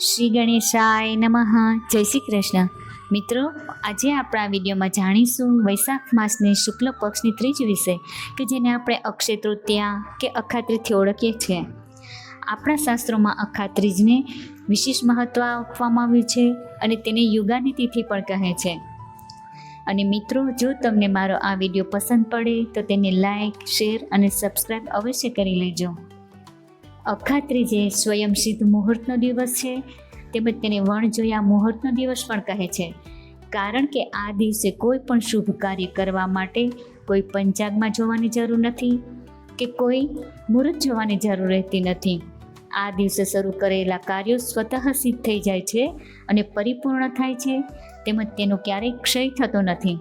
શ્રી ગણેશાય નમઃ. જય શ્રી કૃષ્ણ. મિત્રો, આજે આપણા વિડીયોમાં જાણીશું વૈશાખ માસની શુક્લ પક્ષની ત્રીજ વિશે, કે જેને આપણે અક્ષય તૃતીયા કે અખાત્રીજથી ઓળખીએ છીએ. આપણા શાસ્ત્રોમાં અખાત્રીજને વિશેષ મહત્ત્વ આપવામાં આવ્યું છે અને તેને યુગાની તિથિ પણ કહે છે. અને મિત્રો, જો તમને મારો આ વિડીયો પસંદ પડે તો તેને લાઈક, શેર અને સબસ્ક્રાઈબ અવશ્ય કરી લેજો. અખાત્રીજ એ સ્વયં સિદ્ધ મુહૂર્તનો દિવસ છે, તેમજ તેને વણજોયા મુહૂર્તનો દિવસ પણ કહે છે, કારણ કે આ દિવસે કોઈ પણ શુભ કાર્ય કરવા માટે કોઈ પંચાંગમાં જોવાની જરૂર નથી કે કોઈ મુહૂર્ત જોવાની જરૂર રહેતી નથી. આ દિવસે શરૂ કરેલા કાર્યો સ્વતઃ સિદ્ધ થઈ જાય છે અને પરિપૂર્ણ થાય છે, તેમજ તેનો ક્યારેય ક્ષય થતો નથી.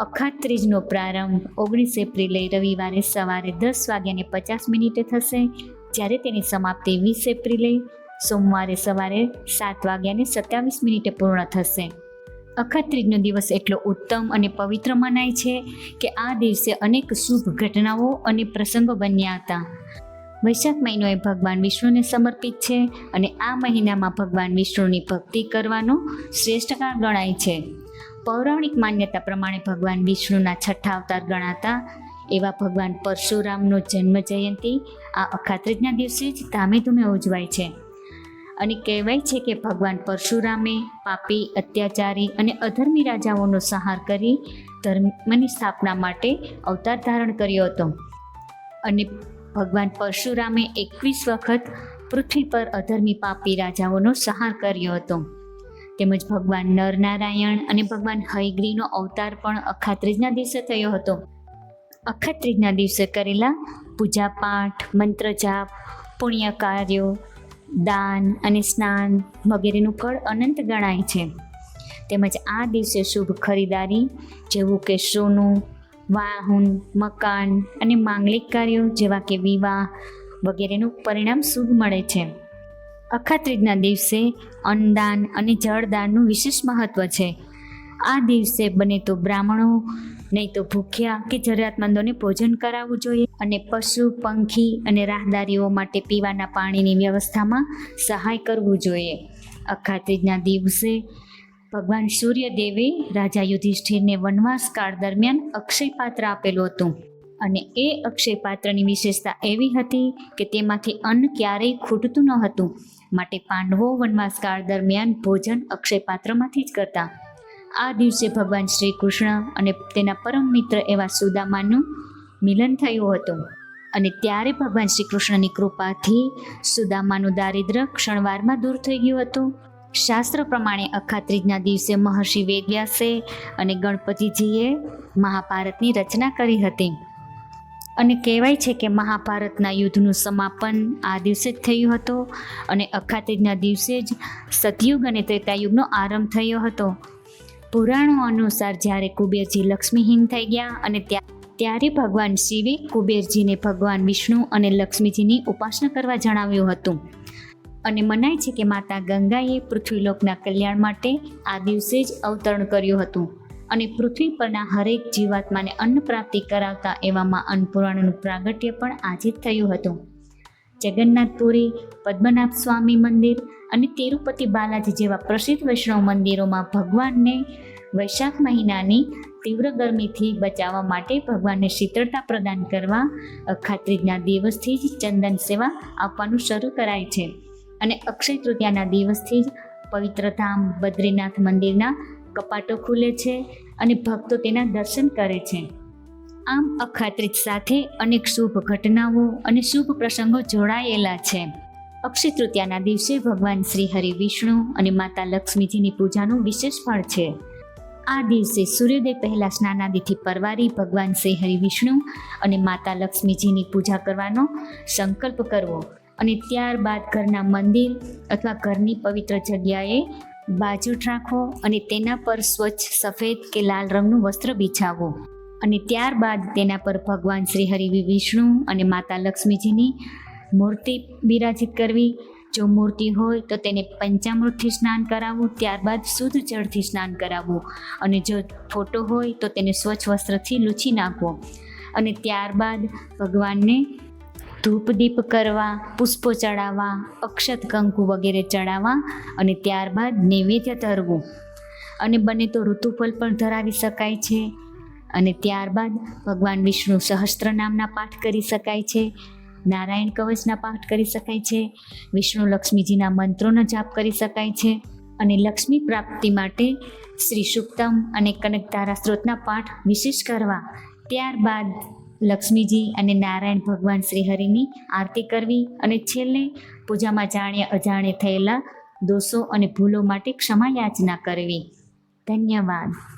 અખાત્રીજનો પ્રારંભ 19 એપ્રિલે રવિવારે સવારે 10:50 થશે, જ્યારે તેની સમાપ્તિ 20 એપ્રિલે સોમવારે સવારે 7:27 પૂર્ણ થશે. અખાત્રીજનો દિવસ એટલો ઉત્તમ અને પવિત્ર મનાય છે કે આ દિવસે અનેક શુભ ઘટનાઓ અને પ્રસંગો બન્યા હતા. વૈશાખ મહિનો એ ભગવાન વિષ્ણુને સમર્પિત છે અને આ મહિનામાં ભગવાન વિષ્ણુની ભક્તિ કરવાનો શ્રેષ્ઠ કાળ ગણાય છે. પૌરાણિક માન્યતા પ્રમાણે ભગવાન વિષ્ણુના છઠ્ઠા અવતાર ગણાતા એવા ભગવાન પરશુરામનો જન્મ જયંતિ આ અખાત્રીજના દિવસે જ ધામેધૂમે ઉજવાય છે. અને કહેવાય છે કે ભગવાન પરશુરામે પાપી, અત્યાચારી અને અધર્મી રાજાઓનો સંહાર કરી ધર્મની સ્થાપના માટે અવતાર ધારણ કર્યો હતો. અને ભગવાન પરશુરામે 21 વખત પૃથ્વી પર અધર્મી પાપી રાજાઓનો સંહાર કર્યો હતો. તેમજ ભગવાન નરનારાયણ અને ભગવાન હયગ્રીવનો અવતાર પણ અખાત્રીજના દિવસે થયો હતો. અખાત્રીજના દિવસે કરેલા પૂજાપાઠ, મંત્ર જાપ, પુણ્ય કાર્યો, દાન અને સ્નાન વગેરેનું ફળ અનંત ગણાય છે. તેમજ આ દિવસે શુભ ખરીદારી જેવું કે સોનું, વાહન, મકાન અને માંગલિક કાર્યો જેવા કે વિવાહ વગેરેનું પરિણામ શુભ મળે છે. અખાત્રીજના દિવસે અન્નદાન અને જળદાનનું વિશેષ મહત્ત્વ છે. આ દિવસે બને તો બ્રાહ્મણો, નહીં તો ભૂખ્યા કે જરૂરિયાતમંદોને ભોજન કરાવવું જોઈએ અને પશુ, પંખી અને રાહદારીઓ માટે પીવાના પાણીની વ્યવસ્થામાં સહાય કરવું જોઈએ. અખાત્રીજના દિવસે ભગવાન સૂર્યદેવે રાજા યુધિષ્ઠિરને વનવાસ કાળ દરમિયાન અક્ષય પાત્ર આપેલું હતું. અને એ અક્ષય પાત્રની વિશેષતા એવી હતી કે તેમાંથી અન્ન ક્યારેય ખૂટતું ન હતું, માટે પાંડવો વનવાસ કાળ દરમિયાન ભોજન અક્ષય પાત્રમાંથી જ કરતા. આ દિવસે ભગવાન શ્રી કૃષ્ણ અને તેના પરમ મિત્ર એવા સુદામાનું મિલન થયું હતું. અને ત્યારે ભગવાન શ્રી કૃષ્ણની કૃપાથી સુદામાનું દારિદ્ર્ય ક્ષણવારમાં દૂર થઈ ગયું હતું. શાસ્ત્ર પ્રમાણે અખાત્રીજના દિવસે મહર્ષિ વેદવ્યાસે અને ગણપતિજીએ મહાભારતની રચના કરી હતી. અને કહેવાય છે કે મહાભારતના યુદ્ધનું સમાપન આ દિવસે જ થયું હતું. અને અખાત્રીજના દિવસે જ સતયુગ અને ત્રેતાયુગનો આરંભ થયો હતો. પુરાણો અનુસાર જ્યારે કુબેરજી લક્ષ્મીહીન થઈ ગયા અને ત્યારે ભગવાન શિવે કુબેરજીને ભગવાન વિષ્ણુ અને લક્ષ્મીજીની ઉપાસના કરવા જણાવ્યું હતું. અને મનાય છે કે માતા ગંગાએ પૃથ્વીલોકના કલ્યાણ માટે આ દિવસે જ અવતરણ કર્યું હતું. અને પૃથ્વી પરના હરેક જીવાત્માને અન્ન પ્રાપ્તિ કરાવતા એવામાં અન્નપૂર્ણાનું પ્રાગટ્ય પણ આજે જ થયું હતું. જગન્નાથપુરી, પદ્મનાભ સ્વામી મંદિર અને તિરુપતિ બાલાજી જેવા પ્રસિદ્ધ વૈષ્ણવ મંદિરોમાં ભગવાનને વૈશાખ મહિનાની તીવ્ર ગરમીથી બચાવવા માટે ભગવાનને શીતળતા પ્રદાન કરવા અખાત્રીજના દિવસથી જ ચંદન સેવા આપવાનું શરૂ કરાય છે. અને અક્ષય તૃતીયાના દિવસથી જ પવિત્ર ધામ બદ્રીનાથ મંદિરના કપાટો ખુલે છે અને ભક્તો તેના દર્શન કરે છે. આમ અખાત્રીજ સાથે અનેક શુભ ઘટનાઓ અને શુભ પ્રસંગો જોડાયેલા છે. અક્ષય તૃતીયાના દિવસે ભગવાન શ્રી હરિ વિષ્ણુ અને માતા લક્ષ્મીજીની પૂજાનું વિશેષ ફળ છે. આ દિવસે સૂર્યોદય પહેલાં સ્નાનાદિથી પરવારી ભગવાન શ્રી હરિ વિષ્ણુ અને માતા લક્ષ્મીજીની પૂજા કરવાનો સંકલ્પ કરવો અને ત્યારબાદ ઘરના મંદિર અથવા ઘરની પવિત્ર જગ્યાએ બાજોઠ રાખવો અને તેના પર સ્વચ્છ સફેદ કે લાલ રંગનું વસ્ત્ર બિછાવવું. અને ત્યારબાદ તેના પર ભગવાન શ્રી હરિ વિષ્ણુ અને માતા લક્ષ્મીજીની મૂર્તિ બિરાજિત કરવી. જો મૂર્તિ હોય તો તેને પંચામૃતથી સ્નાન કરાવવું, ત્યારબાદ શુદ્ધ જળથી સ્નાન કરાવવું. અને જો ફોટો હોય તો તેને સ્વચ્છ વસ્ત્રથી લૂછી નાખવો. અને ત્યારબાદ ભગવાનને ધૂપ દીપ કરવા, પુષ્પો ચડાવવા, અક્ષત કંકુ વગેરે ચડાવવા અને ત્યારબાદ નૈવેદ્ય ધરવું. અને બને તો ઋતુફળ પણ ધરાવી શકાય છે. અને ત્યારબાદ ભગવાન વિષ્ણુ સહસ્ત્ર નામના પાઠ કરી શકાય છે, નારાયણ કવચના પાઠ કરી શકાય છે, વિષ્ણુ લક્ષ્મીજીના મંત્રોનો જાપ કરી શકાય છે. અને લક્ષ્મી પ્રાપ્તિ માટે શ્રી સુક્તમ અને કનકધારા સ્ત્રોતના પાઠ વિશેષ કરવા. ત્યારબાદ લક્ષ્મીજી અને નારાયણ ભગવાન શ્રી હરિની આરતી કરવી અને છેલ્લે પૂજામાં જાણે અજાણે થયેલા દોષો અને ભૂલો માટે ક્ષમા યાચના કરવી. ધન્યવાદ.